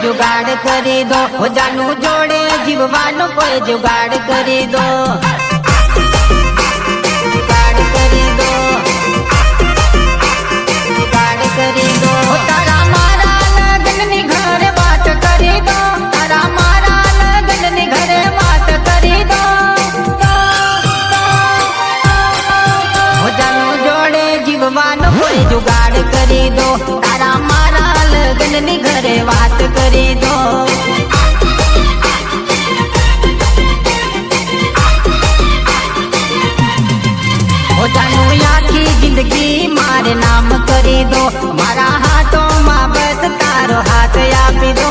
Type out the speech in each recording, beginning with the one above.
जुगाड़ करी दो हो जानू जोड़े जीववानो कोई जुगाड़ करी दो जुगाड़ करी दो जुगाड़ करी दो तारा मारा लगन नी घर बात करी दो तारा मारा लगन नी घर बात करी दो हो जानू जोड़े जीववानो कोई जुगाड़ करी दो तारा मारा लगन नी घरे बात करी दो हो जानू आखी जिंदगी मारे नाम करी दो मारा हाथों में बस तारो हाथ आपी दो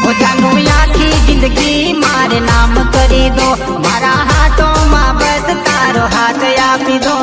हो जानू आखी जिंदगी मारे नाम करी दो मारा हाथों में बस तारो हाथ आपी दो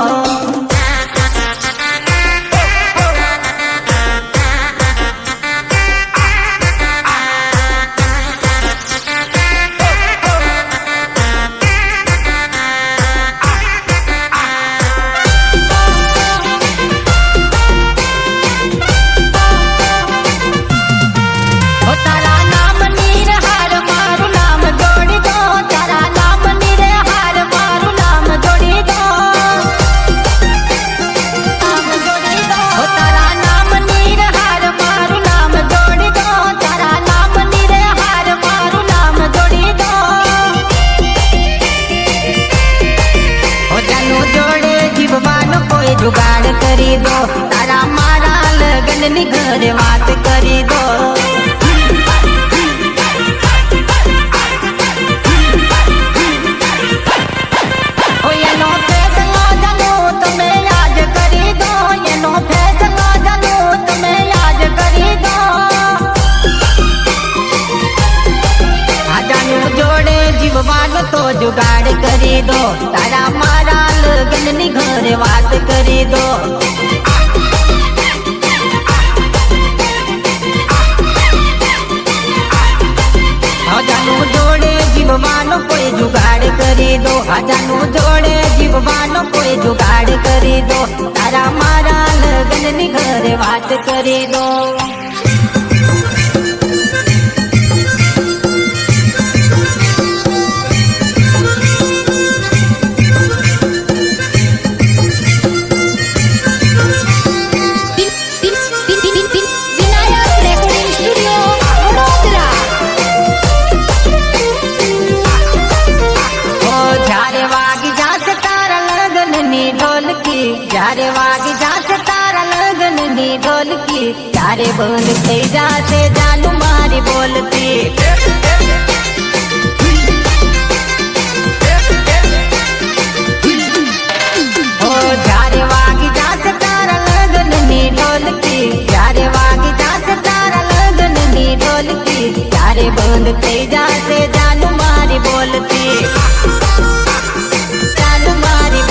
जुगाड़ करी दो तारा मारा लगन नी घर बात करी दो ओ ये नो फैसला जानू तुम्हें याद करी दो ये नो फैसला जानू तुम्हें याद करी दो आ जानू जोड़े जीववान तो जुगाड़ करी दो तारा मारा लगन नी घर बात करी दो जानू जोड़े जीववानो कोई जुगाड़ करी दो जानू जोड़े जीववानो कोई जुगाड़ करी दो तारा मारा लगन नी घर बात करी दो जारे वागी जासे तारा लगन नी ढोलकी जारे बंद थई जासे जानू मारी बोलती ओ जारे वागी जासे तारा लगन नी ढोलकी जारे वागी जासे तारा लगन नी ढोलकी जारे बंद थई जासे जानू मारी बोलती जानू मारी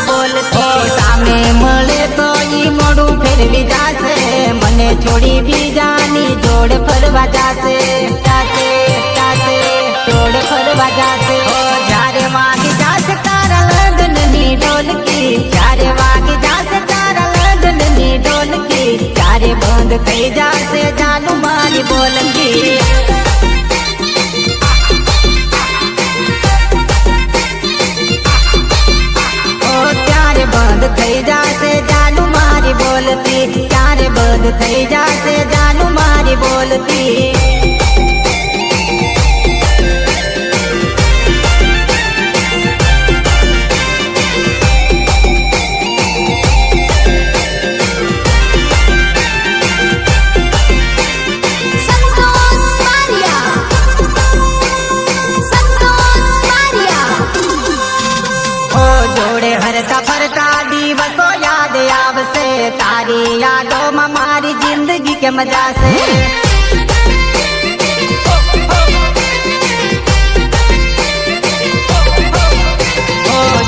बोलती सामे मळे तो ई मोडू फेरवी जासे मने छोड़ी भी जानी जोड़ फरवा जासे जासे जासे जोड़ फरवा जासे ओ जारे वागी जासे तारा लगन नी ढोलकी जारे वागी जासे तारा लगन नी ढोलकी जारे बंद थई जासे जानू मारी बोलकी बंद थई जासे जानू मारी बोलती चारे बंद थई जासे जानू मारी बोलती તારી યાદોમાં મારી જિંદગી કેમ જાશે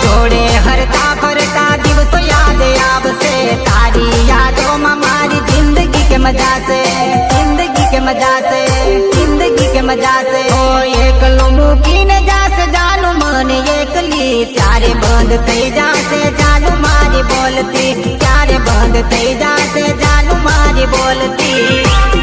જોડે હરતા ફરતા દિવસો યાદ આવશે તારી યાદોમાં મારી જિંદગી કેમ જાશે જિંદગી કેમ જાશે જિંદગી કેમ જાશે ઓ એકલો મૂકીને જાશે જાનું મને એકલી ત્યારે બંધ થઈ જાશે જાનું મારી બોલતી ત્યારે બંધ થઈ જાશે જાનું મારી બોલતી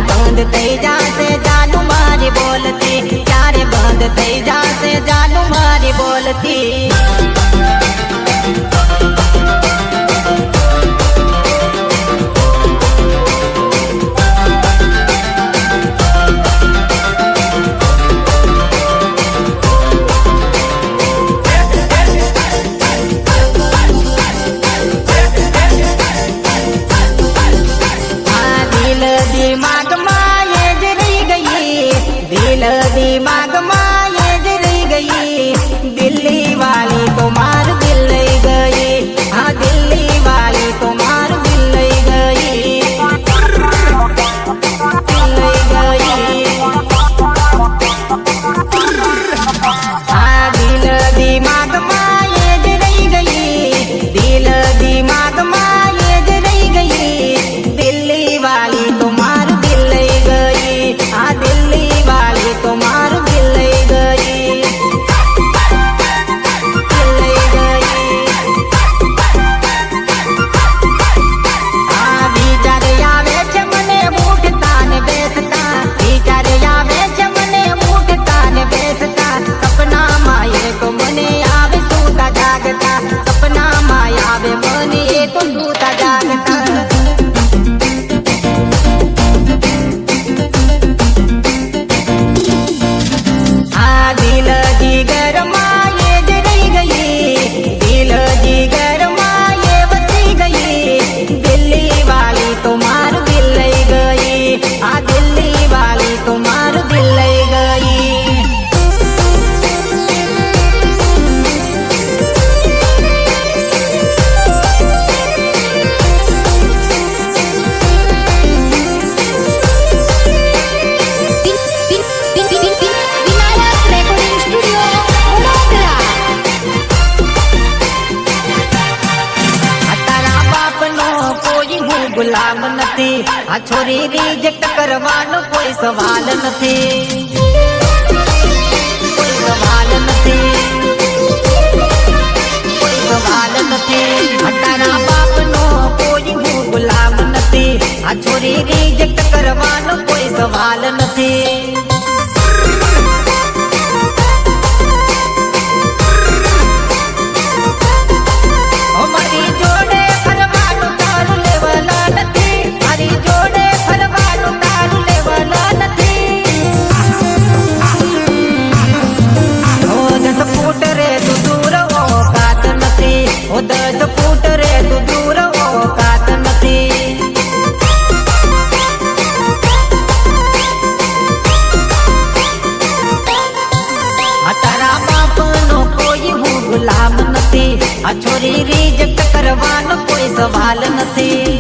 બંધ થઈ જાશે જાનું મારી બોલતી ત્યારે બંધ થઈ જાશે જાનું મારી બોલતી दिमाग ये ज रही गई दिल्ली वाली तो मार दिल लई गई हाँ दिल्ली वाली तो मार दिल लई गई दिल लई गई हाँ दिल दिमाग ये ज रही गई दिल दिमाग ये ज रही गई दिल्ली वाली तो मार दिल लई गई हाँ दिल्ली वाली तो मार दिल लई गई दिल लई गई हाँ विचार आवे છે મને ઉઠતા ને બેસતા વિચાર આવે છે મને ઉઠતા ને બેસતા સપનામાં એક મને આવે સૂતા જાગતા સપનામાં આવે મને એક સૂતા જાગતા ગુલામ નથી આ છોરી રિજેક્ટ કરવાનો કોઈ સવાલ નથી કોઈ સવાલ નથી કોઈ સવાલ નથી તારા બાપનો કોઈ હું ગુલામ નથી આ છોરી રિજેક્ટ કરવાનો કોઈ સવાલ નથી ગુલામ નથી આ છોરી રિજેક્ટ કરવાનો કોઈ સવાલ નથી